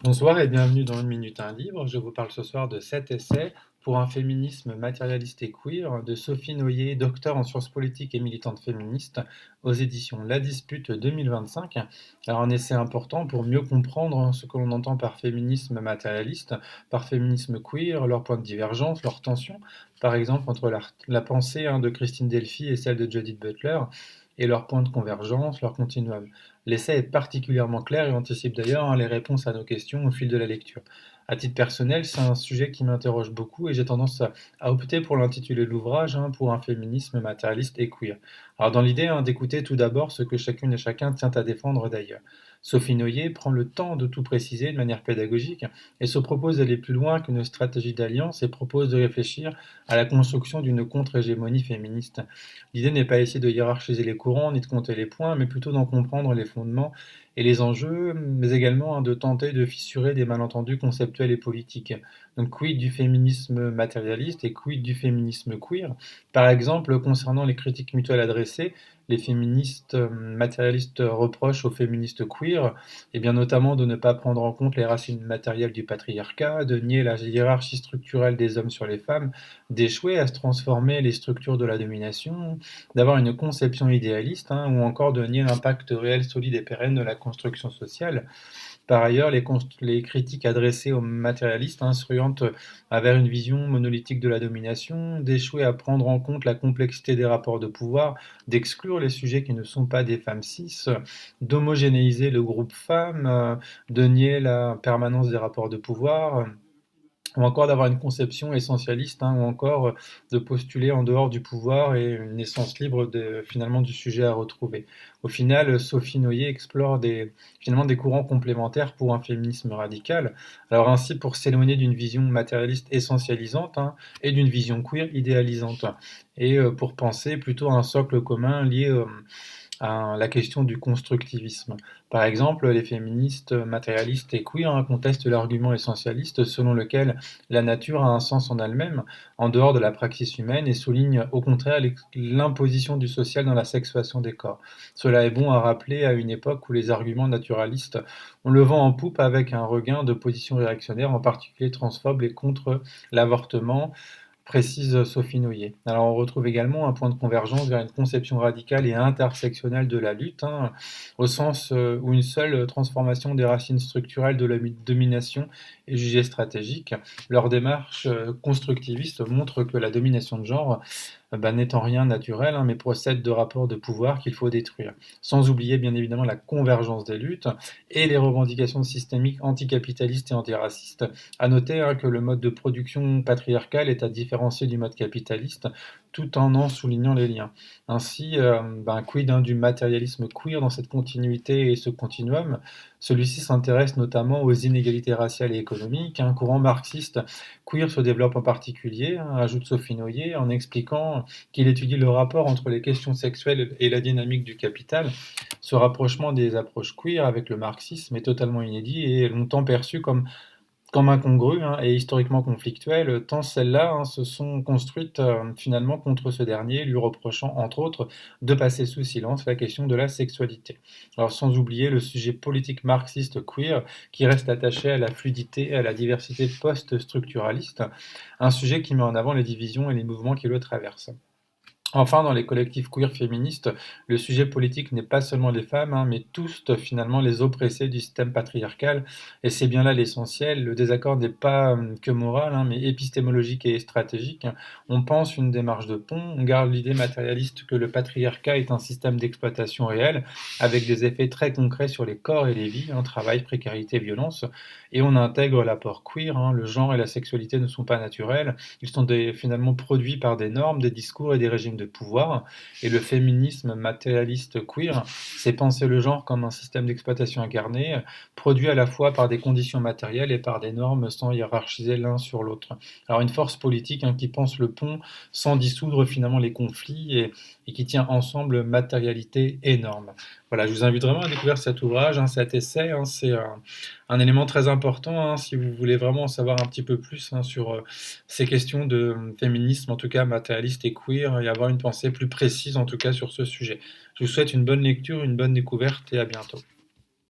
Bonsoir et bienvenue dans Une Minute un Livre. Je vous parle ce soir de 7 essais pour un féminisme matérialiste et queer de Sophie Noyer, docteur en sciences politiques et militante féministe, aux éditions La Dispute 2025. Alors un essai important pour mieux comprendre ce que l'on entend par féminisme matérialiste, par féminisme queer, leurs points de divergence, leurs tensions, par exemple entre la pensée de Christine Delphi et celle de Judith Butler, et leurs points de convergence, leur continuum. L'essai est particulièrement clair et anticipe d'ailleurs les réponses à nos questions au fil de la lecture. À titre personnel, c'est un sujet qui m'interroge beaucoup et j'ai tendance à opter pour l'intitulé de l'ouvrage, pour un féminisme matérialiste et queer. Alors dans l'idée d'écouter tout d'abord ce que chacune et chacun tient à défendre d'ailleurs. Sophie Noyer prend le temps de tout préciser de manière pédagogique et se propose d'aller plus loin qu'une stratégie d'alliance et propose de réfléchir à la construction d'une contre-hégémonie féministe. L'idée n'est pas ici de hiérarchiser les courants ni de compter les points, mais plutôt d'en comprendre les fondements et les enjeux, mais également de tenter de fissurer des malentendus conceptuels et politiques. Donc quid du féminisme matérialiste et quid du féminisme queer? Par exemple, concernant les critiques mutuelles adressées, les féministes matérialistes reprochent aux féministes queer, et bien notamment de ne pas prendre en compte les racines matérielles du patriarcat, de nier la hiérarchie structurelle des hommes sur les femmes, d'échouer à se transformer les structures de la domination, d'avoir une conception idéaliste, ou encore de nier l'impact réel, solide et pérenne de la construction sociale. Par ailleurs, les critiques adressées aux matérialistes s'orientent vers une vision monolithique de la domination, d'échouer à prendre en compte la complexité des rapports de pouvoir, d'exclure les sujets qui ne sont pas des femmes cis, d'homogénéiser le groupe femmes, de nier la permanence des rapports de pouvoir, ou encore d'avoir une conception essentialiste, ou encore de postuler en dehors du pouvoir et une essence libre finalement du sujet à retrouver. Au final, Sophie Noyer explore finalement des courants complémentaires pour un féminisme radical. Alors ainsi pour s'éloigner d'une vision matérialiste essentialisante et d'une vision queer idéalisante, et pour penser plutôt à un socle commun lié à la question du constructivisme. Par exemple, les féministes matérialistes et queer contestent l'argument essentialiste selon lequel la nature a un sens en elle-même, en dehors de la praxis humaine, et soulignent au contraire l'imposition du social dans la sexuation des corps. Cela est bon à rappeler à une époque où les arguments naturalistes ont le vent en poupe avec un regain de positions réactionnaires, en particulier transphobes et contre l'avortement, précise Sophie Noyer. Alors on retrouve également un point de convergence vers une conception radicale et intersectionnelle de la lutte, au sens où une seule transformation des racines structurelles de la domination est jugée stratégique. Leur démarche constructiviste montre que la domination de genre n'est en rien naturelle, mais procède de rapports de pouvoir qu'il faut détruire. Sans oublier bien évidemment la convergence des luttes et les revendications systémiques anticapitalistes et antiracistes. À noter que le mode de production patriarcal est à différencier du mode capitaliste, tout en soulignant les liens. Ainsi, quid du matérialisme queer dans cette continuité et ce continuum? Celui-ci s'intéresse notamment aux inégalités raciales et économiques. Un courant marxiste queer se développe en particulier, ajoute Sophie Noyer, en expliquant qu'il étudie le rapport entre les questions sexuelles et la dynamique du capital. Ce rapprochement des approches queer avec le marxisme est totalement inédit et longtemps perçu comme incongru et historiquement conflictuel, tant celles-là se sont construites finalement contre ce dernier, lui reprochant entre autres de passer sous silence la question de la sexualité. Alors sans oublier le sujet politique marxiste queer qui reste attaché à la fluidité et à la diversité post-structuraliste, un sujet qui met en avant les divisions et les mouvements qui le traversent. Enfin, dans les collectifs queer féministes, le sujet politique n'est pas seulement les femmes, mais tous finalement les oppressés du système patriarcal. Et c'est bien là l'essentiel. Le désaccord n'est pas que moral, mais épistémologique et stratégique. On pense une démarche de pont, on garde l'idée matérialiste que le patriarcat est un système d'exploitation réel, avec des effets très concrets sur les corps et les vies, travail, précarité, violence. Et on intègre l'apport queer, le genre et la sexualité ne sont pas naturels. Ils sont finalement produits par des normes, des discours et des régimes de pouvoir. Et le féminisme matérialiste queer, c'est penser le genre comme un système d'exploitation incarné, produit à la fois par des conditions matérielles et par des normes sans hiérarchiser l'un sur l'autre. Alors une force politique qui pense le pont sans dissoudre finalement les conflits et qui tient ensemble matérialité et normes. Voilà, je vous invite vraiment à découvrir cet ouvrage, cet essai. C'est un élément très important si vous voulez vraiment en savoir un petit peu plus sur ces questions de féminisme, en tout cas matérialiste et queer, et avoir une pensée plus précise en tout cas sur ce sujet. Je vous souhaite une bonne lecture, une bonne découverte et à bientôt.